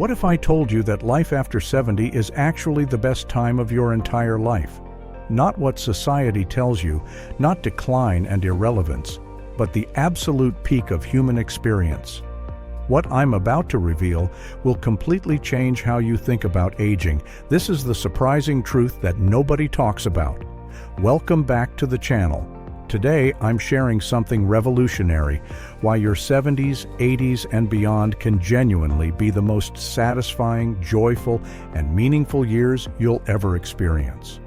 What if I told you that life after 70 is actually the best time of your entire life? Not what society tells you, not decline and irrelevance, but the absolute peak of human experience. What I'm about to reveal will completely change how you think about aging. This is the surprising truth that nobody talks about. Welcome back to the channel. Today, I'm sharing something revolutionary, why your 70s, 80s, and beyond can genuinely be the most satisfying, joyful, and meaningful years you'll ever experience.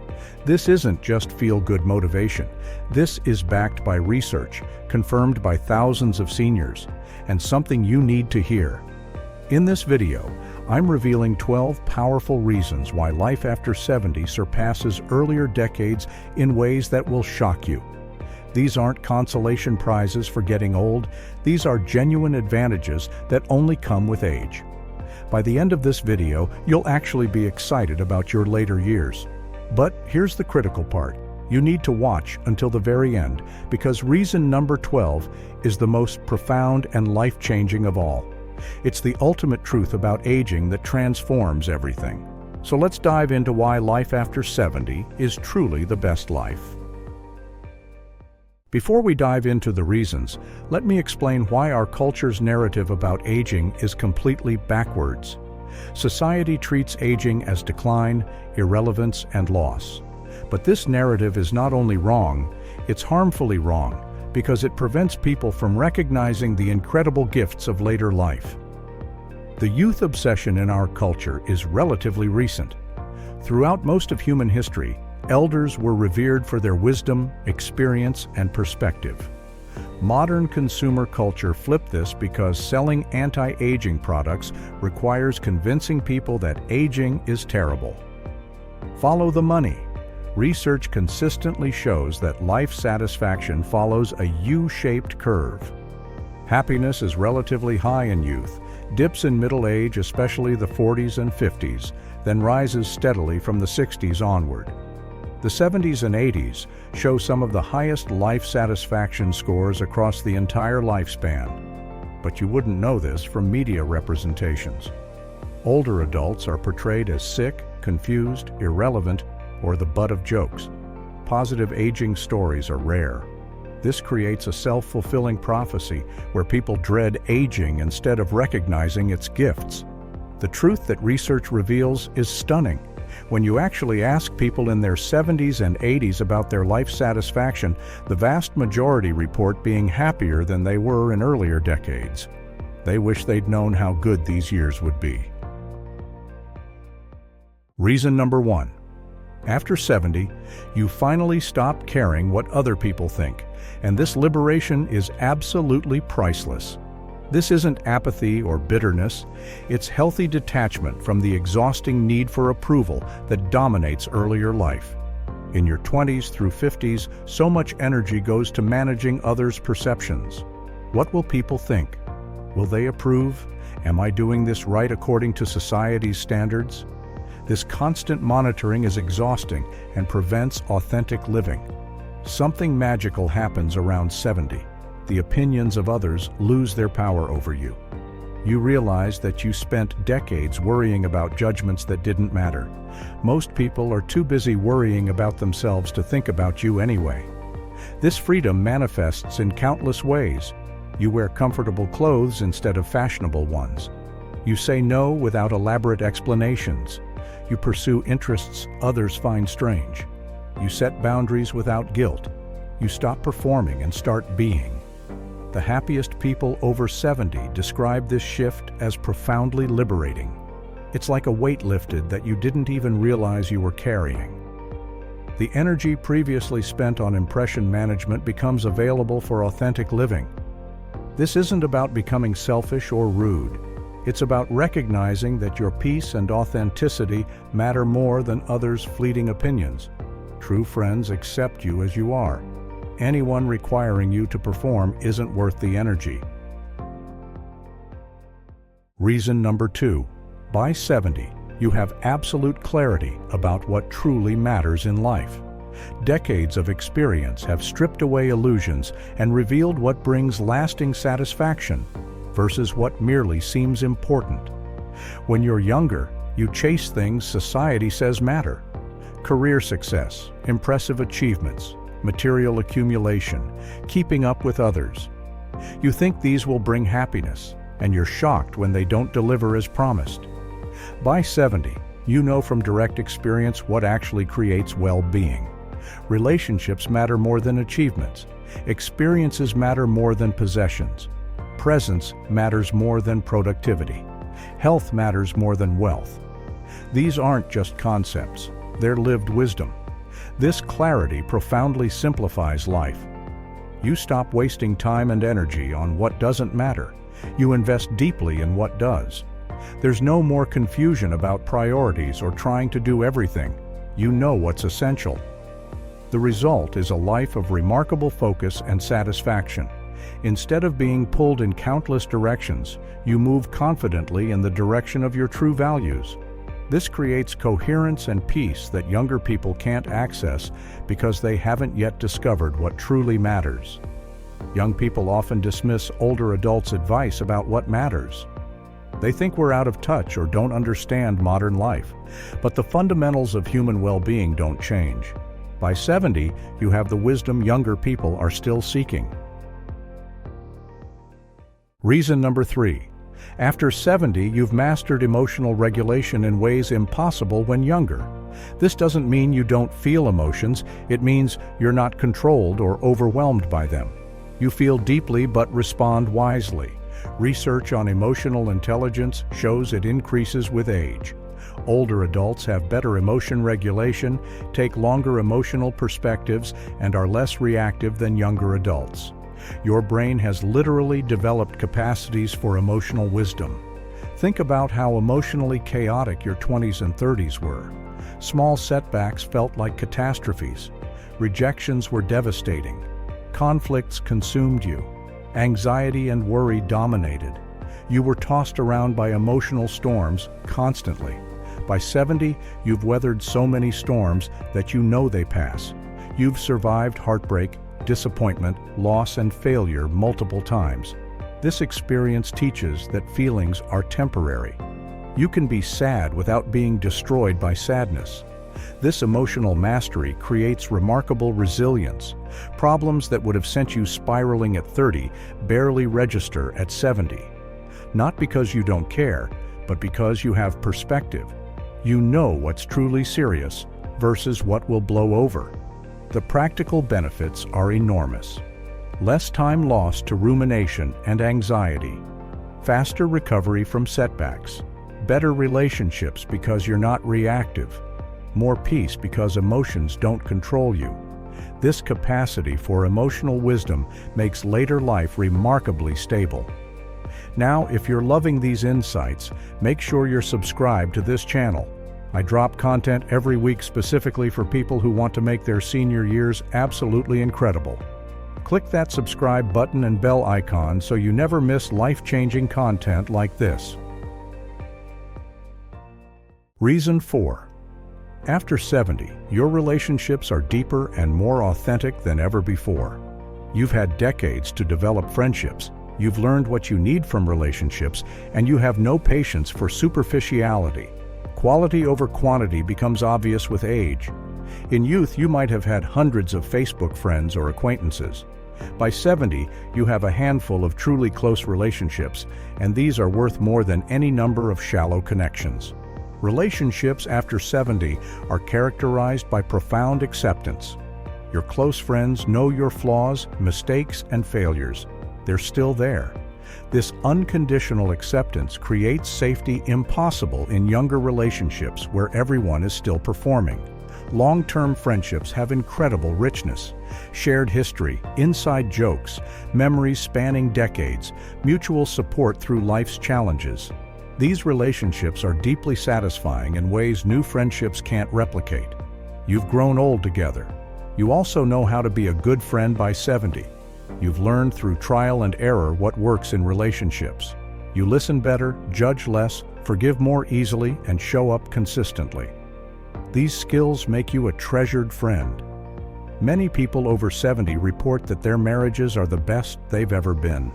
This isn't just feel-good motivation. This is backed by research, confirmed by thousands of seniors, and something you need to hear. In this video, I'm revealing 12 powerful reasons why life after 70 surpasses earlier decades in ways that will shock you. These aren't consolation prizes for getting old. These are genuine advantages that only come with age. By the end of this video, you'll actually be excited about your later years. But here's the critical part. You need to watch until the very end, because reason number 12 is the most profound and life-changing of all. It's the ultimate truth about aging that transforms everything. So let's dive into why life after 70 is truly the best life. Before we dive into the reasons, let me explain why our culture's narrative about aging is completely backwards. Society treats aging as decline, irrelevance, and loss. But this narrative is not only wrong, it's harmfully wrong, because it prevents people from recognizing the incredible gifts of later life. The youth obsession in our culture is relatively recent. Throughout most of human history, elders were revered for their wisdom, experience, and perspective. Modern consumer culture flipped this because selling anti-aging products requires convincing people that aging is terrible. Follow the money. Research consistently shows that life satisfaction follows a U-shaped curve. Happiness is relatively high in youth, dips in middle age, especially the 40s and 50s, then rises steadily from the 60s onward. The 70s and 80s show some of the highest life satisfaction scores across the entire lifespan. But you wouldn't know this from media representations. Older adults are portrayed as sick, confused, irrelevant, or the butt of jokes. Positive aging stories are rare. This creates a self-fulfilling prophecy where people dread aging instead of recognizing its gifts. The truth that research reveals is stunning. When you actually ask people in their 70s and 80s about their life satisfaction, the vast majority report being happier than they were in earlier decades. They wish they'd known how good these years would be. Reason number 1. After 70, you finally stop caring what other people think, and this liberation is absolutely priceless. This isn't apathy or bitterness, it's healthy detachment from the exhausting need for approval that dominates earlier life. In your 20s through 50s, so much energy goes to managing others' perceptions. What will people think? Will they approve? Am I doing this right according to society's standards? This constant monitoring is exhausting and prevents authentic living. Something magical happens around 70. The opinions of others lose their power over you. You realize that you spent decades worrying about judgments that didn't matter. Most people are too busy worrying about themselves to think about you anyway. This freedom manifests in countless ways. You wear comfortable clothes instead of fashionable ones. You say no without elaborate explanations. You pursue interests others find strange. You set boundaries without guilt. You stop performing and start being. The happiest people over 70 describe this shift as profoundly liberating. It's like a weight lifted that you didn't even realize you were carrying. The energy previously spent on impression management becomes available for authentic living. This isn't about becoming selfish or rude. It's about recognizing that your peace and authenticity matter more than others' fleeting opinions. True friends accept you as you are. Anyone requiring you to perform isn't worth the energy. Reason number 2. By 70, you have absolute clarity about what truly matters in life. Decades of experience have stripped away illusions and revealed what brings lasting satisfaction versus what merely seems important. When you're younger, you chase things society says matter. Career success, impressive achievements, material accumulation, keeping up with others. You think these will bring happiness, and you're shocked when they don't deliver as promised. By 70, you know from direct experience what actually creates well-being. Relationships matter more than achievements. Experiences matter more than possessions. Presence matters more than productivity. Health matters more than wealth. These aren't just concepts, they're lived wisdom. This clarity profoundly simplifies life. You stop wasting time and energy on what doesn't matter. You invest deeply in what does. There's no more confusion about priorities or trying to do everything. You know what's essential. The result is a life of remarkable focus and satisfaction. Instead of being pulled in countless directions, you move confidently in the direction of your true values. This creates coherence and peace that younger people can't access because they haven't yet discovered what truly matters. Young people often dismiss older adults' advice about what matters. They think we're out of touch or don't understand modern life, but the fundamentals of human well-being don't change. By 70, you have the wisdom younger people are still seeking. Reason number 3. After 70, you've mastered emotional regulation in ways impossible when younger. This doesn't mean you don't feel emotions, it means you're not controlled or overwhelmed by them. You feel deeply but respond wisely. Research on emotional intelligence shows it increases with age. Older adults have better emotion regulation, take longer emotional perspectives, and are less reactive than younger adults. Your brain has literally developed capacities for emotional wisdom. Think about how emotionally chaotic your 20s and 30s were. Small setbacks felt like catastrophes. Rejections were devastating. Conflicts consumed you. Anxiety and worry dominated. You were tossed around by emotional storms constantly. By 70, you've weathered so many storms that you know they pass. You've survived heartbreak, disappointment, loss, and failure multiple times. This experience teaches that feelings are temporary. You can be sad without being destroyed by sadness. This emotional mastery creates remarkable resilience. Problems that would have sent you spiraling at 30 barely register at 70. Not because you don't care, but because you have perspective. You know what's truly serious versus what will blow over. The practical benefits are enormous. Less time lost to rumination and anxiety. Faster recovery from setbacks. Better relationships because you're not reactive. More peace because emotions don't control you. This capacity for emotional wisdom makes later life remarkably stable. Now, if you're loving these insights, make sure you're subscribed to this channel. I drop content every week specifically for people who want to make their senior years absolutely incredible. Click that subscribe button and bell icon so you never miss life-changing content like this. Reason 4. After 70, your relationships are deeper and more authentic than ever before. You've had decades to develop friendships, you've learned what you need from relationships, and you have no patience for superficiality. Quality over quantity becomes obvious with age. In youth, you might have had hundreds of Facebook friends or acquaintances. By 70, you have a handful of truly close relationships, and these are worth more than any number of shallow connections. Relationships after 70 are characterized by profound acceptance. Your close friends know your flaws, mistakes, and failures. They're still there. This unconditional acceptance creates safety impossible in younger relationships where everyone is still performing. Long-term friendships have incredible richness. Shared history, inside jokes, memories spanning decades, mutual support through life's challenges. These relationships are deeply satisfying in ways new friendships can't replicate. You've grown old together. You also know how to be a good friend by 70. You've learned through trial and error what works in relationships. You listen better, judge less, forgive more easily, and show up consistently. These skills make you a treasured friend. Many people over 70 report that their marriages are the best they've ever been.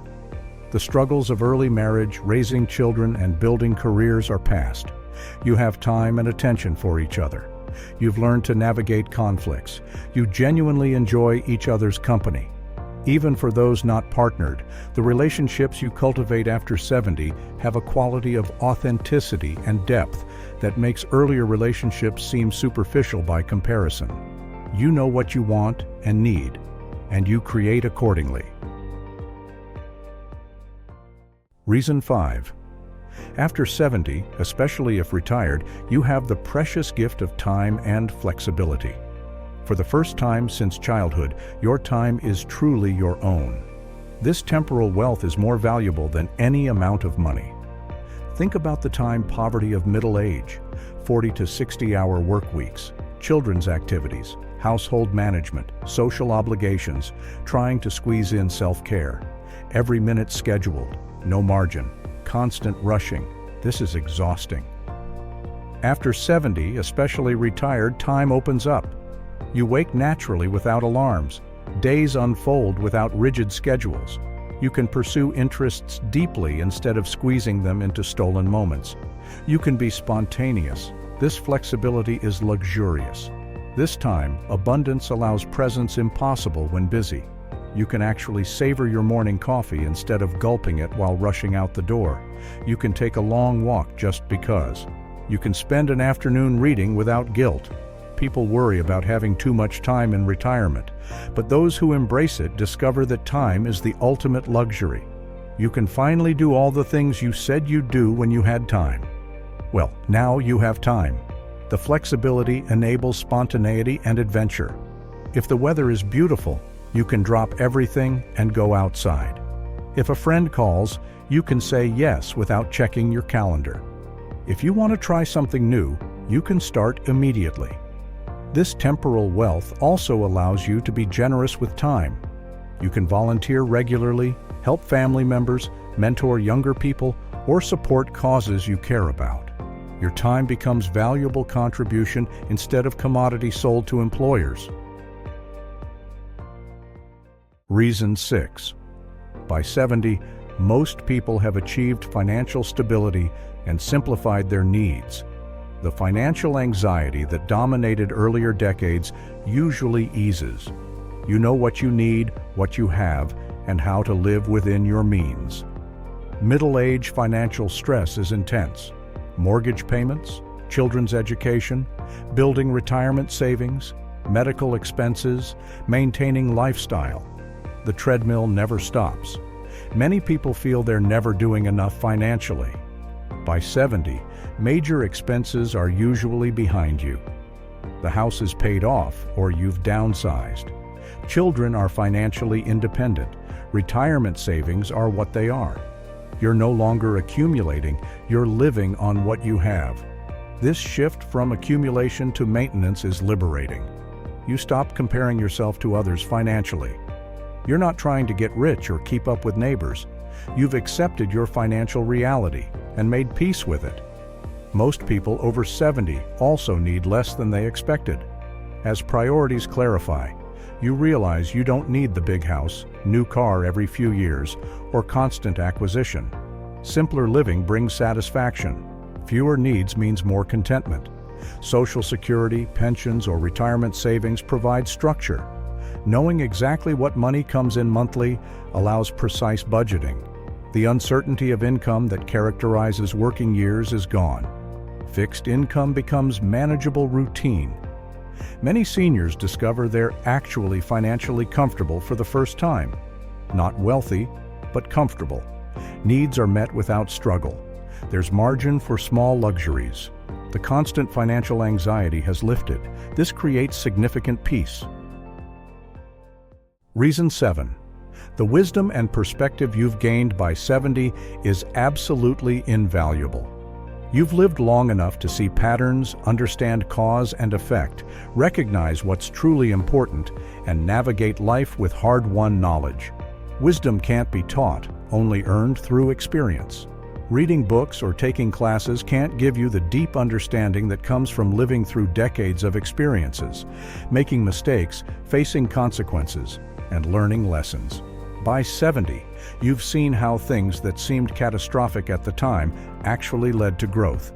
The struggles of early marriage, raising children, and building careers are past. You have time and attention for each other. You've learned to navigate conflicts. You genuinely enjoy each other's company. Even for those not partnered, the relationships you cultivate after 70 have a quality of authenticity and depth that makes earlier relationships seem superficial by comparison. You know what you want and need, and you create accordingly. Reason 5. After 70, especially if retired, you have the precious gift of time and flexibility. For the first time since childhood, your time is truly your own. This temporal wealth is more valuable than any amount of money. Think about the time poverty of middle age, 40 to 60-hour work weeks, children's activities, household management, social obligations, trying to squeeze in self-care. Every minute scheduled, no margin, constant rushing. This is exhausting. After 70, especially retired, time opens up. You wake naturally without alarms. Days unfold without rigid schedules. You can pursue interests deeply instead of squeezing them into stolen moments. You can be spontaneous. This flexibility is luxurious. This time, abundance allows presence impossible when busy. You can actually savor your morning coffee instead of gulping it while rushing out the door. You can take a long walk just because. You can spend an afternoon reading without guilt. People worry about having too much time in retirement, but those who embrace it discover that time is the ultimate luxury. You can finally do all the things you said you'd do when you had time. Well, now you have time. The flexibility enables spontaneity and adventure. If the weather is beautiful, you can drop everything and go outside. If a friend calls, you can say yes without checking your calendar. If you want to try something new, you can start immediately. This temporal wealth also allows you to be generous with time. You can volunteer regularly, help family members, mentor younger people, or support causes you care about. Your time becomes valuable contribution instead of commodity sold to employers. Reason 6. By 70, most people have achieved financial stability and simplified their needs. The financial anxiety that dominated earlier decades usually eases. You know what you need, what you have, and how to live within your means. Middle-age financial stress is intense. Mortgage payments, children's education, building retirement savings, medical expenses, maintaining lifestyle. The treadmill never stops. Many people feel they're never doing enough financially. By 70, major expenses are usually behind you. The house is paid off or you've downsized. Children are financially independent. Retirement savings are what they are. You're no longer accumulating, you're living on what you have. This shift from accumulation to maintenance is liberating. You stop comparing yourself to others financially. You're not trying to get rich or keep up with neighbors. You've accepted your financial reality and made peace with it. Most people over 70 also need less than they expected. As priorities clarify, you realize you don't need the big house, new car every few years, or constant acquisition. Simpler living brings satisfaction. Fewer needs means more contentment. Social security, pensions, or retirement savings provide structure. Knowing exactly what money comes in monthly allows precise budgeting. The uncertainty of income that characterizes working years is gone. Fixed income becomes manageable routine. Many seniors discover they're actually financially comfortable for the first time. Not wealthy, but comfortable. Needs are met without struggle. There's margin for small luxuries. The constant financial anxiety has lifted. This creates significant peace. Reason 7. The wisdom and perspective you've gained by 70 is absolutely invaluable. You've lived long enough to see patterns, understand cause and effect, recognize what's truly important, and navigate life with hard-won knowledge. Wisdom can't be taught, only earned through experience. Reading books or taking classes can't give you the deep understanding that comes from living through decades of experiences, making mistakes, facing consequences, and learning lessons. By 70, you've seen how things that seemed catastrophic at the time actually led to growth.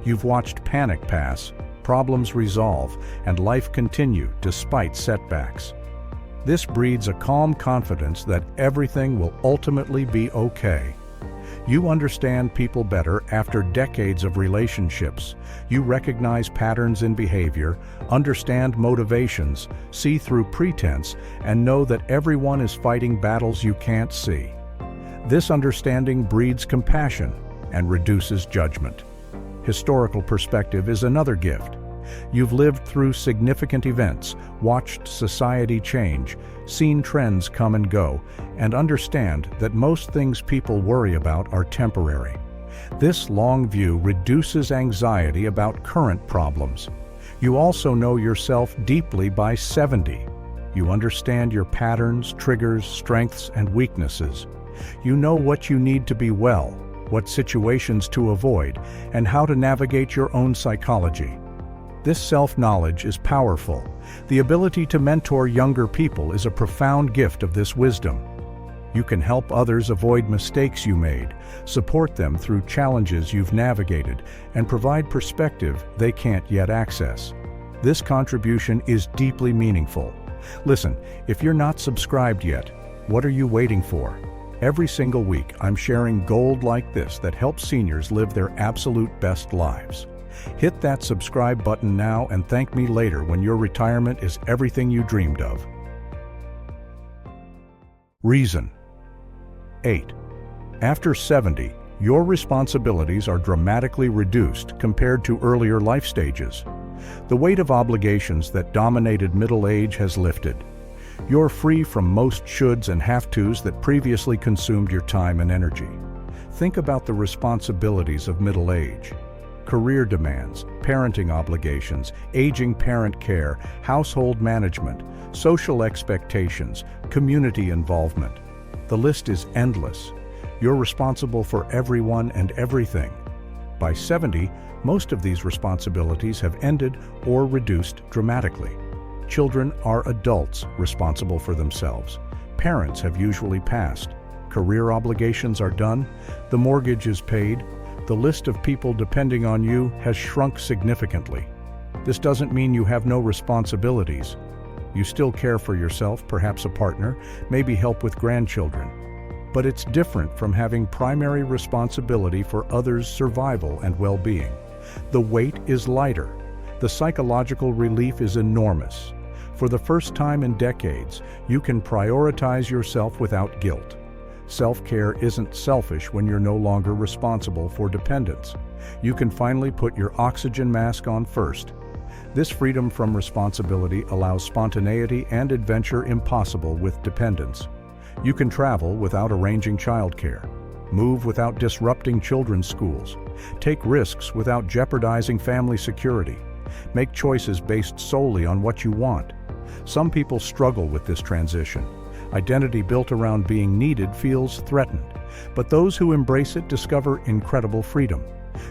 You've watched panic pass, problems resolve, and life continue despite setbacks. This breeds a calm confidence that everything will ultimately be okay. You understand people better after decades of relationships. You recognize patterns in behavior, understand motivations, see through pretense, and know that everyone is fighting battles you can't see. This understanding breeds compassion and reduces judgment. Historical perspective is another gift. You've lived through significant events, watched society change, seen trends come and go, and understand that most things people worry about are temporary. This long view reduces anxiety about current problems. You also know yourself deeply by 70. You understand your patterns, triggers, strengths, and weaknesses. You know what you need to be well, what situations to avoid, and how to navigate your own psychology. This self-knowledge is powerful. The ability to mentor younger people is a profound gift of this wisdom. You can help others avoid mistakes you made, support them through challenges you've navigated, and provide perspective they can't yet access. This contribution is deeply meaningful. Listen, if you're not subscribed yet, what are you waiting for? Every single week, I'm sharing gold like this that helps seniors live their absolute best lives. Hit that subscribe button now and thank me later when your retirement is everything you dreamed of. Reason 8. After 70, your responsibilities are dramatically reduced compared to earlier life stages. The weight of obligations that dominated middle age has lifted. You're free from most shoulds and have-tos that previously consumed your time and energy. Think about the responsibilities of middle age. Career demands, parenting obligations, aging parent care, household management, social expectations, community involvement. The list is endless. You're responsible for everyone and everything. By 70, most of these responsibilities have ended or reduced dramatically. Children are adults responsible for themselves. Parents have usually passed. Career obligations are done. The mortgage is paid. The list of people depending on you has shrunk significantly. This doesn't mean you have no responsibilities. You still care for yourself, perhaps a partner, maybe help with grandchildren. But it's different from having primary responsibility for others' survival and well-being. The weight is lighter. The psychological relief is enormous. For the first time in decades, you can prioritize yourself without guilt. Self-care isn't selfish when you're no longer responsible for dependence. You can finally put your oxygen mask on first. This freedom from responsibility allows spontaneity and adventure impossible with dependence. You can travel without arranging childcare, move without disrupting children's schools, take risks without jeopardizing family security, make choices based solely on what you want. Some people struggle with this transition. Identity built around being needed feels threatened, but those who embrace it discover incredible freedom.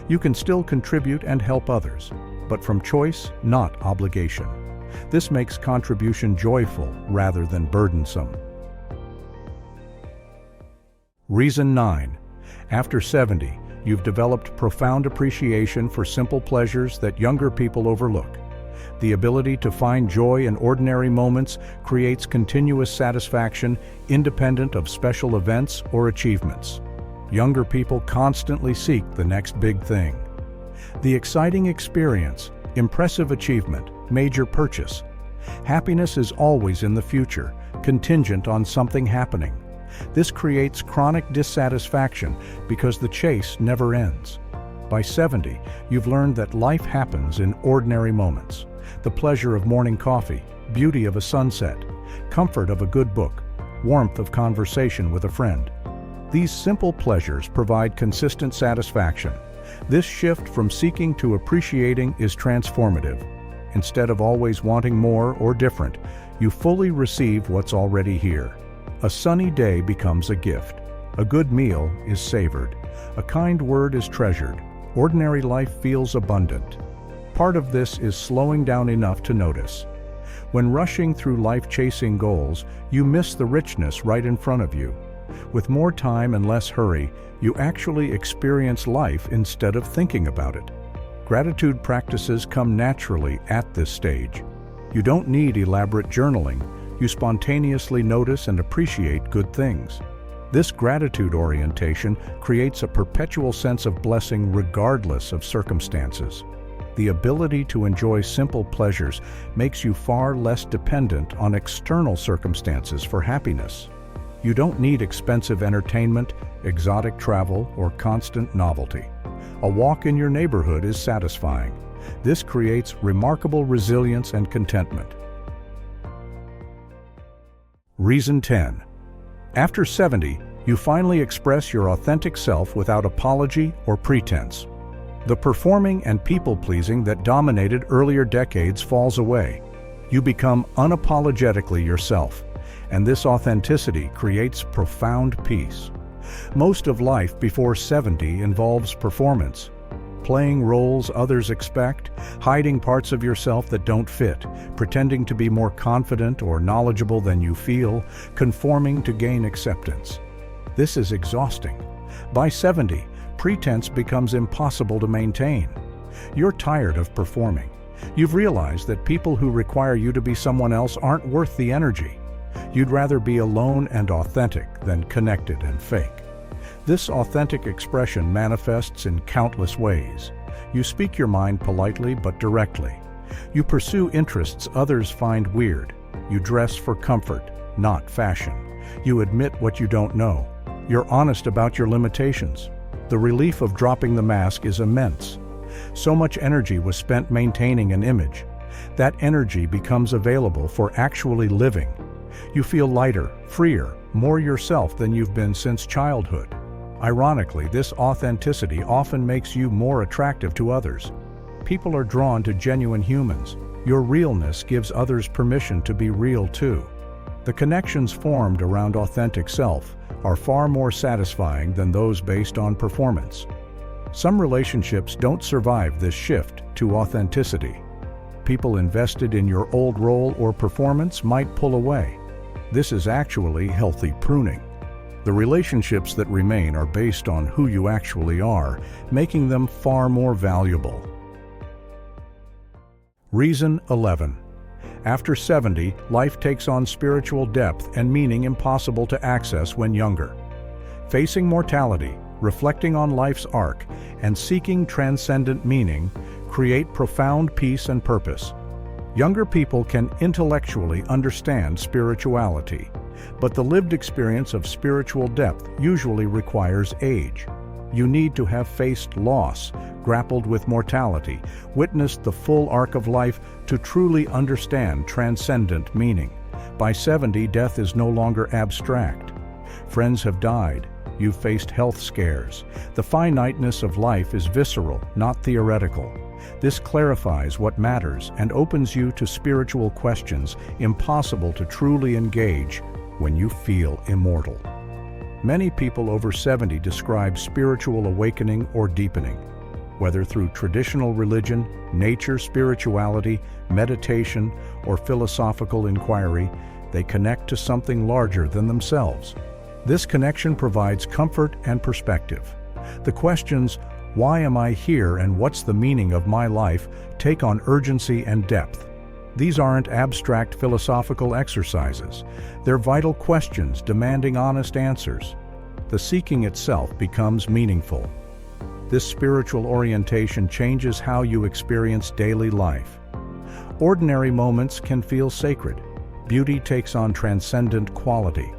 You can still contribute and help others, but from choice, not obligation. This makes contribution joyful rather than burdensome. Reason 9. After 70, you've developed profound appreciation for simple pleasures that younger people overlook. The ability to find joy in ordinary moments creates continuous satisfaction independent of special events or achievements. Younger people constantly seek the next big thing. The exciting experience, impressive achievement, major purchase. Happiness is always in the future, contingent on something happening. This creates chronic dissatisfaction because the chase never ends. By 70, you've learned that life happens in ordinary moments. The pleasure of morning coffee, beauty of a sunset, comfort of a good book, warmth of conversation with a friend. These simple pleasures provide consistent satisfaction. This shift from seeking to appreciating is transformative. Instead of always wanting more or different, you fully receive what's already here. A sunny day becomes a gift. A good meal is savored. A kind word is treasured. Ordinary life feels abundant. Part of this is slowing down enough to notice. When rushing through life chasing goals, you miss the richness right in front of you. With more time and less hurry, you actually experience life instead of thinking about it. Gratitude practices come naturally at this stage. You don't need elaborate journaling. You spontaneously notice and appreciate good things. This gratitude orientation creates a perpetual sense of blessing regardless of circumstances. The ability to enjoy simple pleasures makes you far less dependent on external circumstances for happiness. You don't need expensive entertainment, exotic travel, or constant novelty. A walk in your neighborhood is satisfying. This creates remarkable resilience and contentment. Reason 10. After 70, you finally express your authentic self without apology or pretense. The performing and people-pleasing that dominated earlier decades falls away. You become unapologetically yourself, and this authenticity creates profound peace. Most of life before 70 involves performance. Playing roles others expect, hiding parts of yourself that don't fit, pretending to be more confident or knowledgeable than you feel, conforming to gain acceptance. This is exhausting. By 70, pretense becomes impossible to maintain. You're tired of performing. You've realized that people who require you to be someone else aren't worth the energy. You'd rather be alone and authentic than connected and fake. This authentic expression manifests in countless ways. You speak your mind politely but directly. You pursue interests others find weird. You dress for comfort, not fashion. You admit what you don't know. You're honest about your limitations. The relief of dropping the mask is immense. So much energy was spent maintaining an image. That energy becomes available for actually living. You feel lighter, freer, more yourself than you've been since childhood. Ironically, this authenticity often makes you more attractive to others. People are drawn to genuine humans. Your realness gives others permission to be real too. The connections formed around authentic self are far more satisfying than those based on performance. Some relationships don't survive this shift to authenticity. People invested in your old role or performance might pull away. This is actually healthy pruning. The relationships that remain are based on who you actually are, making them far more valuable. Reason 11. After 70, life takes on spiritual depth and meaning impossible to access when younger. Facing mortality, reflecting on life's arc, and seeking transcendent meaning create profound peace and purpose. Younger people can intellectually understand spirituality, but the lived experience of spiritual depth usually requires age. You need to have faced loss, grappled with mortality, witnessed the full arc of life to truly understand transcendent meaning. By 70, death is no longer abstract. Friends have died. You've faced health scares. The finiteness of life is visceral, not theoretical. This clarifies what matters and opens you to spiritual questions impossible to truly engage when you feel immortal. Many people over 70 describe spiritual awakening or deepening. Whether through traditional religion, nature spirituality, meditation, or philosophical inquiry, they connect to something larger than themselves. This connection provides comfort and perspective. The questions, why am I here and what's the meaning of my life, take on urgency and depth. These aren't abstract philosophical exercises. They're vital questions demanding honest answers. The seeking itself becomes meaningful. This spiritual orientation changes how you experience daily life. Ordinary moments can feel sacred. Beauty takes on transcendent quality.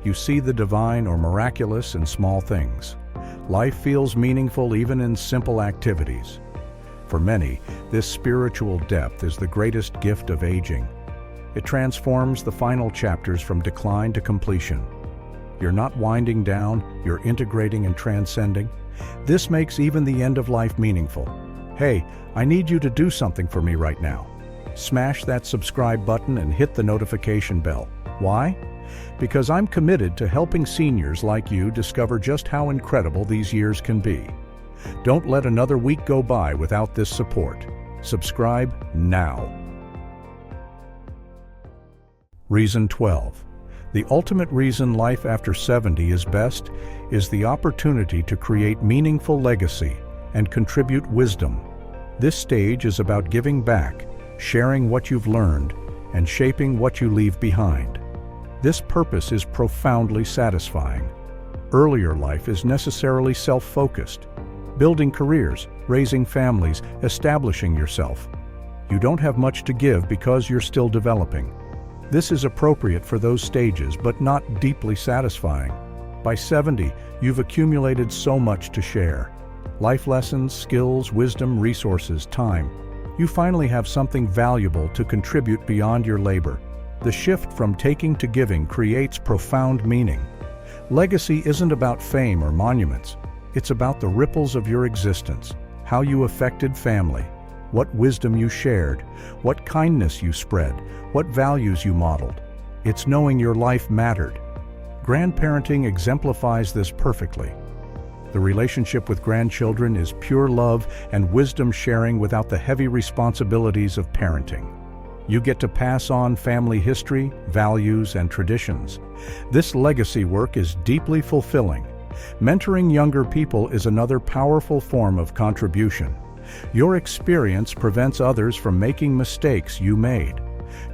You see the divine or miraculous in small things. Life feels meaningful even in simple activities. For many, this spiritual depth is the greatest gift of aging. It transforms the final chapters from decline to completion. You're not winding down, you're integrating and transcending. This makes even the end of life meaningful. Hey, I need you to do something for me right now. Smash that subscribe button and hit the notification bell. Why? Because I'm committed to helping seniors like you discover just how incredible these years can be. Don't let another week go by without this support. Subscribe now. Reason 12. The ultimate reason life after 70 is best is the opportunity to create meaningful legacy and contribute wisdom. This stage is about giving back, sharing what you've learned, and shaping what you leave behind. This purpose is profoundly satisfying. Earlier life is necessarily self-focused, building careers, raising families, establishing yourself. You don't have much to give because you're still developing. This is appropriate for those stages, but not deeply satisfying. By 70, you've accumulated so much to share. Life lessons, skills, wisdom, resources, time. You finally have something valuable to contribute beyond your labor. The shift from taking to giving creates profound meaning. Legacy isn't about fame or monuments. It's about the ripples of your existence, how you affected family, what wisdom you shared, what kindness you spread, what values you modeled. It's knowing your life mattered. Grandparenting exemplifies this perfectly. The relationship with grandchildren is pure love and wisdom sharing without the heavy responsibilities of parenting. You get to pass on family history, values, and traditions. This legacy work is deeply fulfilling. Mentoring younger people is another powerful form of contribution. Your experience prevents others from making mistakes you made.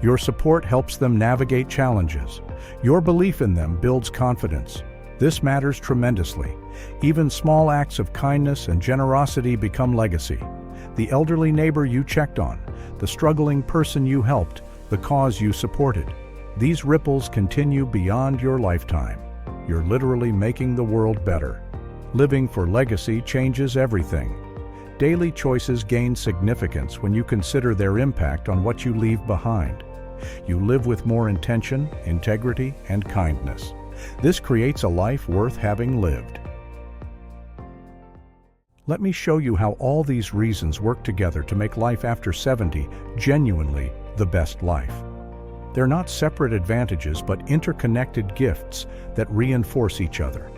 Your support helps them navigate challenges. Your belief in them builds confidence. This matters tremendously. Even small acts of kindness and generosity become legacy. The elderly neighbor you checked on, the struggling person you helped, the cause you supported. These ripples continue beyond your lifetime. You're literally making the world better. Living for legacy changes everything. Daily choices gain significance when you consider their impact on what you leave behind. You live with more intention, integrity, and kindness. This creates a life worth having lived. Let me show you how all these reasons work together to make life after 70 genuinely the best life. They're not separate advantages but interconnected gifts that reinforce each other.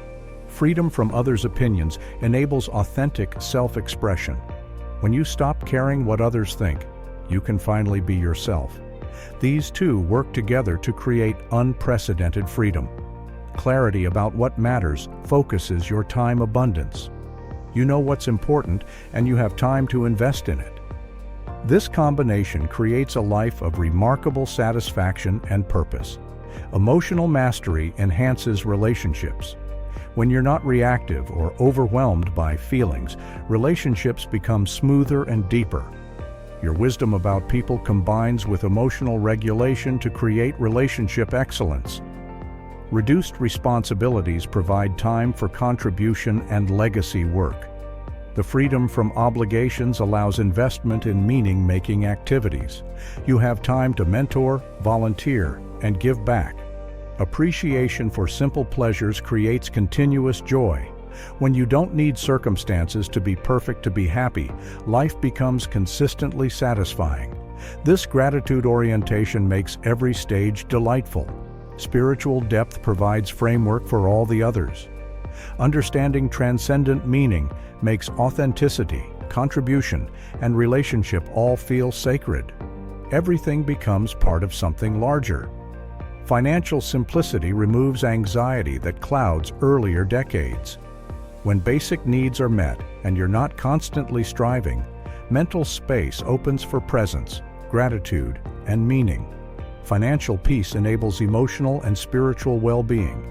Freedom from others' opinions enables authentic self-expression. When you stop caring what others think, you can finally be yourself. These two work together to create unprecedented freedom. Clarity about what matters focuses your time abundance. You know what's important, and you have time to invest in it. This combination creates a life of remarkable satisfaction and purpose. Emotional mastery enhances relationships. When you're not reactive or overwhelmed by feelings, relationships become smoother and deeper. Your wisdom about people combines with emotional regulation to create relationship excellence. Reduced responsibilities provide time for contribution and legacy work. The freedom from obligations allows investment in meaning-making activities. You have time to mentor, volunteer, and give back. Appreciation for simple pleasures creates continuous joy. When you don't need circumstances to be perfect to be happy, life becomes consistently satisfying. This gratitude orientation makes every stage delightful. Spiritual depth provides framework for all the others. Understanding transcendent meaning makes authenticity, contribution, and relationship all feel sacred. Everything becomes part of something larger. Financial simplicity removes anxiety that clouds earlier decades. When basic needs are met and you're not constantly striving, mental space opens for presence, gratitude, and meaning. Financial peace enables emotional and spiritual well-being.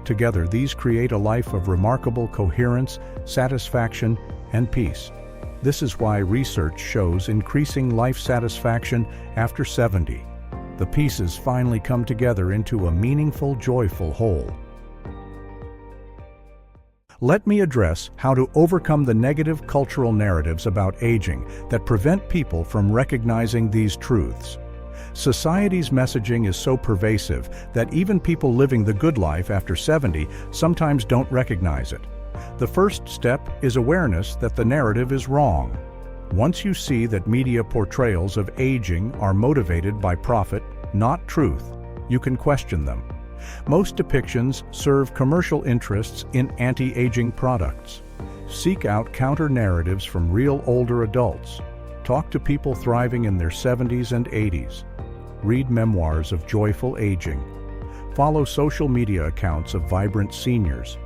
Together, these create a life of remarkable coherence, satisfaction, and peace. This is why research shows increasing life satisfaction after 70. The pieces finally come together into a meaningful, joyful whole. Let me address how to overcome the negative cultural narratives about aging that prevent people from recognizing these truths. Society's messaging is so pervasive that even people living the good life after 70 sometimes don't recognize it. The first step is awareness that the narrative is wrong. Once you see that media portrayals of aging are motivated by profit, not truth, you can question them. Most depictions serve commercial interests in anti-aging products. Seek out counter-narratives from real older adults. Talk to people thriving in their 70s and 80s. Read memoirs of joyful aging. Follow social media accounts of vibrant seniors.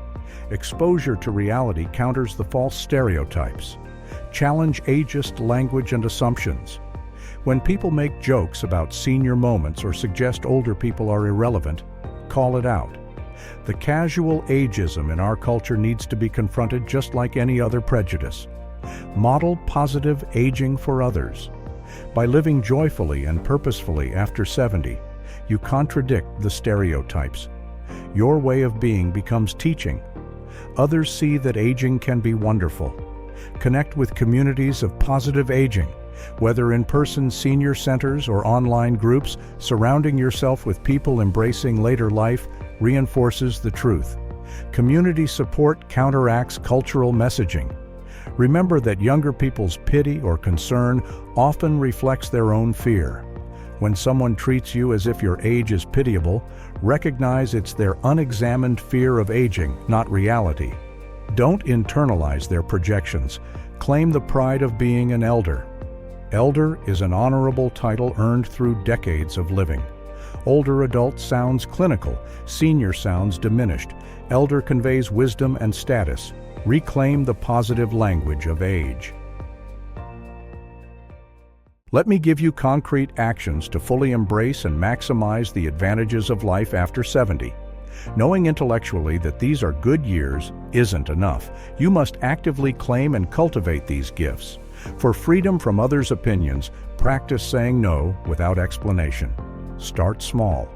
Exposure to reality counters the false stereotypes. Challenge ageist language and assumptions. When people make jokes about senior moments or suggest older people are irrelevant, call it out. The casual ageism in our culture needs to be confronted just like any other prejudice. Model positive aging for others. By living joyfully and purposefully after 70, you contradict the stereotypes. Your way of being becomes teaching. Others see that aging can be wonderful. Connect with communities of positive aging, whether in-person senior centers or online groups. Surrounding yourself with people embracing later life reinforces the truth. Community support counteracts cultural messaging. Remember that younger people's pity or concern often reflects their own fear. When someone treats you as if your age is pitiable, recognize it's their unexamined fear of aging, not reality. Don't internalize their projections. Claim the pride of being an elder. Elder is an honorable title earned through decades of living. Older adult sounds clinical, senior sounds diminished. Elder conveys wisdom and status. Reclaim the positive language of age. Let me give you concrete actions to fully embrace and maximize the advantages of life after 70. Knowing intellectually that these are good years isn't enough. You must actively claim and cultivate these gifts. For freedom from others' opinions, practice saying no without explanation. Start small.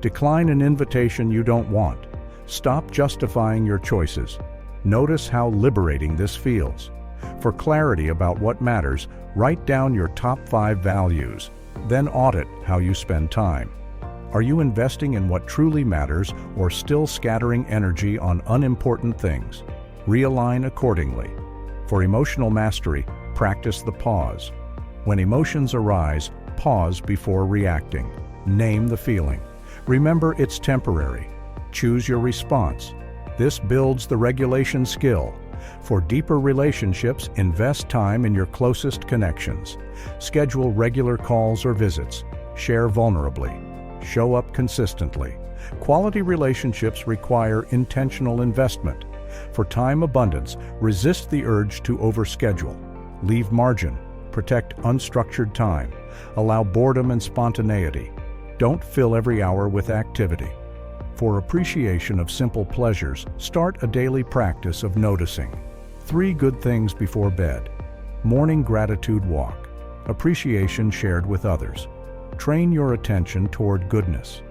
Decline an invitation you don't want. Stop justifying your choices. Notice how liberating this feels. For clarity about what matters, write down your top 5 values. Then audit how you spend time. Are you investing in what truly matters or still scattering energy on unimportant things? Realign accordingly. For emotional mastery, practice the pause. When emotions arise, pause before reacting. Name the feeling. Remember it's temporary. Choose your response. This builds the regulation skill. For deeper relationships, invest time in your closest connections. Schedule regular calls or visits. Share vulnerably. Show up consistently. Quality relationships require intentional investment. For time abundance, resist the urge to overschedule. Leave margin. Protect unstructured time. Allow boredom and spontaneity. Don't fill every hour with activity. For appreciation of simple pleasures, start a daily practice of noticing. 3 good things before bed. Morning gratitude walk. Appreciation shared with others. Train your attention toward goodness.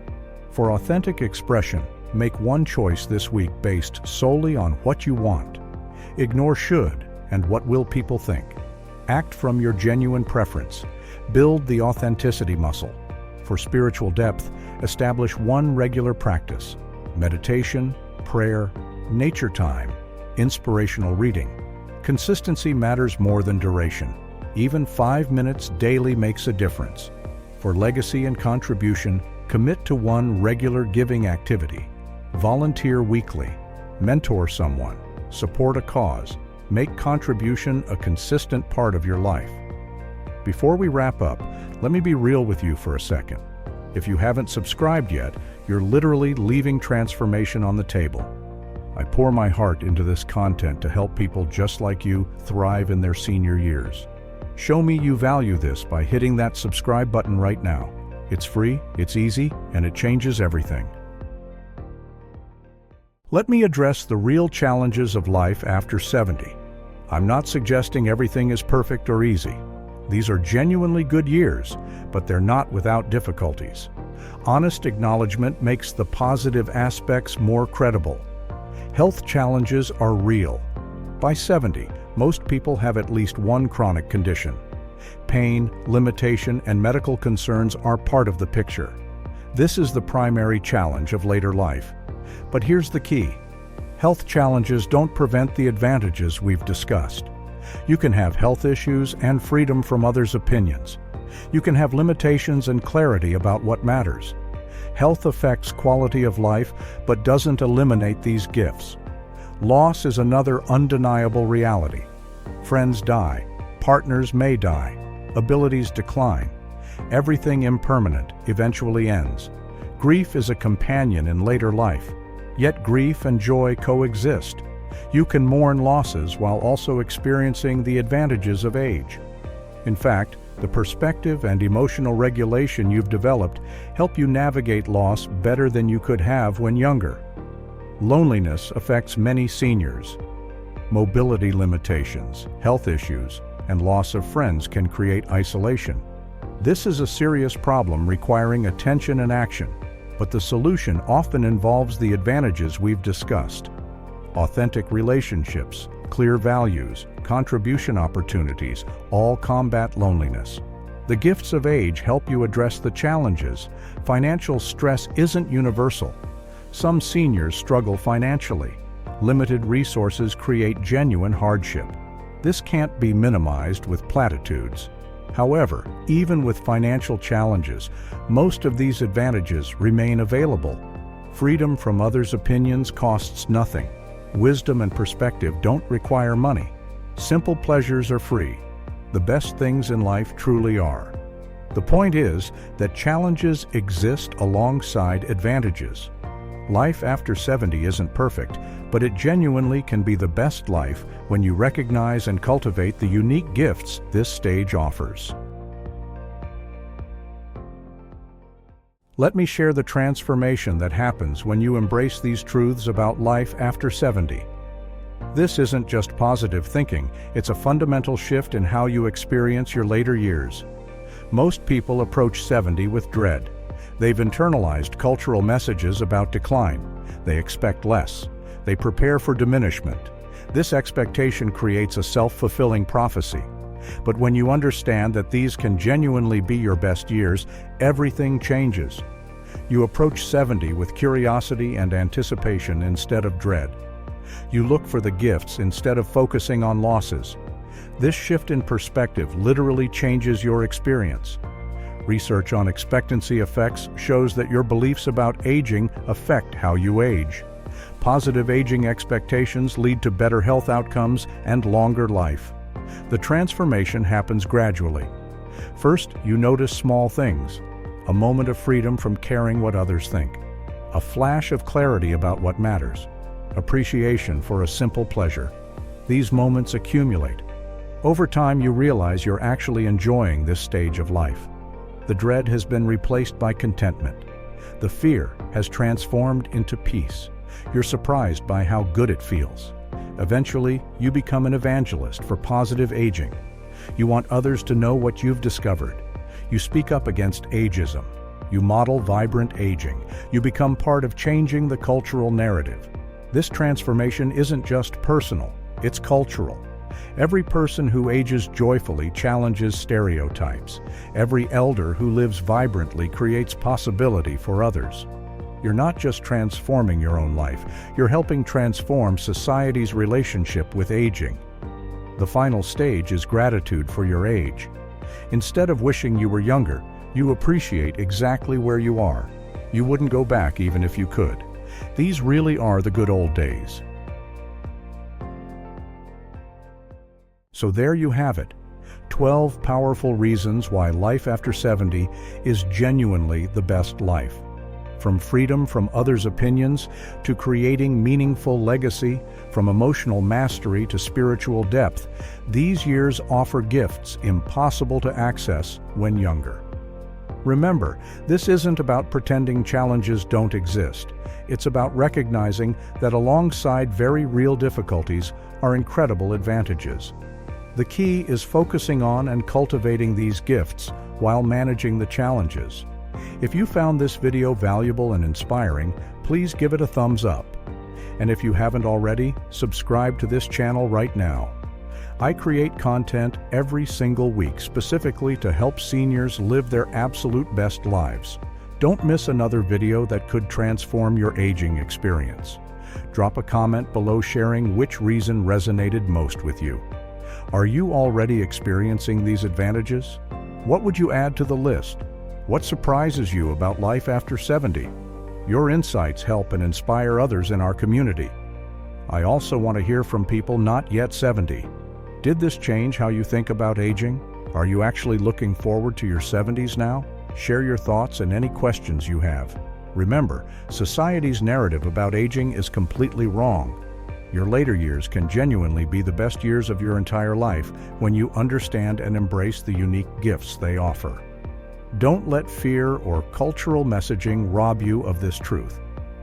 For authentic expression, make one choice this week based solely on what you want. Ignore should and what will people think. Act from your genuine preference. Build the authenticity muscle. For spiritual depth, establish one regular practice: meditation, prayer, nature time, inspirational reading. Consistency matters more than duration. Even 5 minutes daily makes a difference. For legacy and contribution, commit to one regular giving activity. Volunteer weekly. Mentor someone. Support a cause. Make contribution a consistent part of your life. Before we wrap up, let me be real with you for a second. If you haven't subscribed yet, you're literally leaving transformation on the table. I pour my heart into this content to help people just like you thrive in their senior years. Show me you value this by hitting that subscribe button right now. It's free, it's easy, and it changes everything. Let me address the real challenges of life after 70. I'm not suggesting everything is perfect or easy. These are genuinely good years, but they're not without difficulties. Honest acknowledgement makes the positive aspects more credible. Health challenges are real. By 70, most people have at least one chronic condition. Pain, limitation, and medical concerns are part of the picture. This is the primary challenge of later life. But here's the key. Health challenges don't prevent the advantages we've discussed. You can have health issues and freedom from others' opinions. You can have limitations and clarity about what matters. Health affects quality of life, but doesn't eliminate these gifts. Loss is another undeniable reality. Friends die. Partners may die. Abilities decline. Everything impermanent eventually ends. Grief is a companion in later life, yet grief and joy coexist. You can mourn losses while also experiencing the advantages of age. In fact, the perspective and emotional regulation you've developed help you navigate loss better than you could have when younger. Loneliness affects many seniors. Mobility limitations, health issues, and loss of friends can create isolation. This is a serious problem requiring attention and action, but the solution often involves the advantages we've discussed. Authentic relationships, clear values, contribution opportunities, all combat loneliness. The gifts of age help you address the challenges. Financial stress isn't universal. Some seniors struggle financially. Limited resources create genuine hardship. This can't be minimized with platitudes. However, even with financial challenges, most of these advantages remain available. Freedom from others' opinions costs nothing. Wisdom and perspective don't require money. Simple pleasures are free. The best things in life truly are. The point is that challenges exist alongside advantages. Life after 70 isn't perfect, but it genuinely can be the best life when you recognize and cultivate the unique gifts this stage offers. Let me share the transformation that happens when you embrace these truths about life after 70. This isn't just positive thinking, it's a fundamental shift in how you experience your later years. Most people approach 70 with dread. They've internalized cultural messages about decline. They expect less. They prepare for diminishment. This expectation creates a self-fulfilling prophecy. But when you understand that these can genuinely be your best years, everything changes. You approach 70 with curiosity and anticipation instead of dread. You look for the gifts instead of focusing on losses. This shift in perspective literally changes your experience. Research on expectancy effects shows that your beliefs about aging affect how you age. Positive aging expectations lead to better health outcomes and longer life. The transformation happens gradually. First, you notice small things. A moment of freedom from caring what others think. A flash of clarity about what matters. Appreciation for a simple pleasure. These moments accumulate. Over time, you realize you're actually enjoying this stage of life. The dread has been replaced by contentment. The fear has transformed into peace. You're surprised by how good it feels. Eventually, you become an evangelist for positive aging. You want others to know what you've discovered. You speak up against ageism. You model vibrant aging. You become part of changing the cultural narrative. This transformation isn't just personal, it's cultural. Every person who ages joyfully challenges stereotypes. Every elder who lives vibrantly creates possibility for others. You're not just transforming your own life, you're helping transform society's relationship with aging. The final stage is gratitude for your age. Instead of wishing you were younger, you appreciate exactly where you are. You wouldn't go back even if you could. These really are the good old days. So there you have it, 12 powerful reasons why life after 70 is genuinely the best life. From freedom from others' opinions to creating meaningful legacy, from emotional mastery to spiritual depth, these years offer gifts impossible to access when younger. Remember, this isn't about pretending challenges don't exist. It's about recognizing that alongside very real difficulties are incredible advantages. The key is focusing on and cultivating these gifts while managing the challenges. If you found this video valuable and inspiring, please give it a thumbs up. And if you haven't already, subscribe to this channel right now. I create content every single week specifically to help seniors live their absolute best lives. Don't miss another video that could transform your aging experience. Drop a comment below sharing which reason resonated most with you. Are you already experiencing these advantages? What would you add to the list? What surprises you about life after 70? Your insights help and inspire others in our community. I also want to hear from people not yet 70. Did this change how you think about aging? Are you actually looking forward to your 70s now? Share your thoughts and any questions you have. Remember, society's narrative about aging is completely wrong. Your later years can genuinely be the best years of your entire life when you understand and embrace the unique gifts they offer. Don't let fear or cultural messaging rob you of this truth.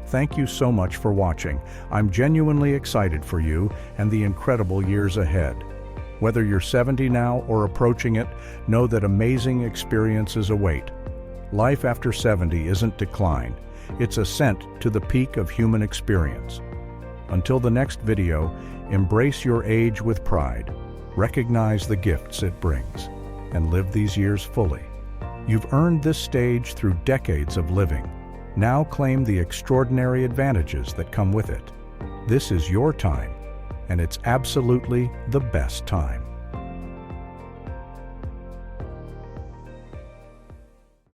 Thank you so much for watching. I'm genuinely excited for you and the incredible years ahead. Whether you're 70 now or approaching it, know that amazing experiences await. Life after 70 isn't decline, it's ascent to the peak of human experience. Until the next video, embrace your age with pride, recognize the gifts it brings, and live these years fully. You've earned this stage through decades of living. Now claim the extraordinary advantages that come with it. This is your time, and it's absolutely the best time.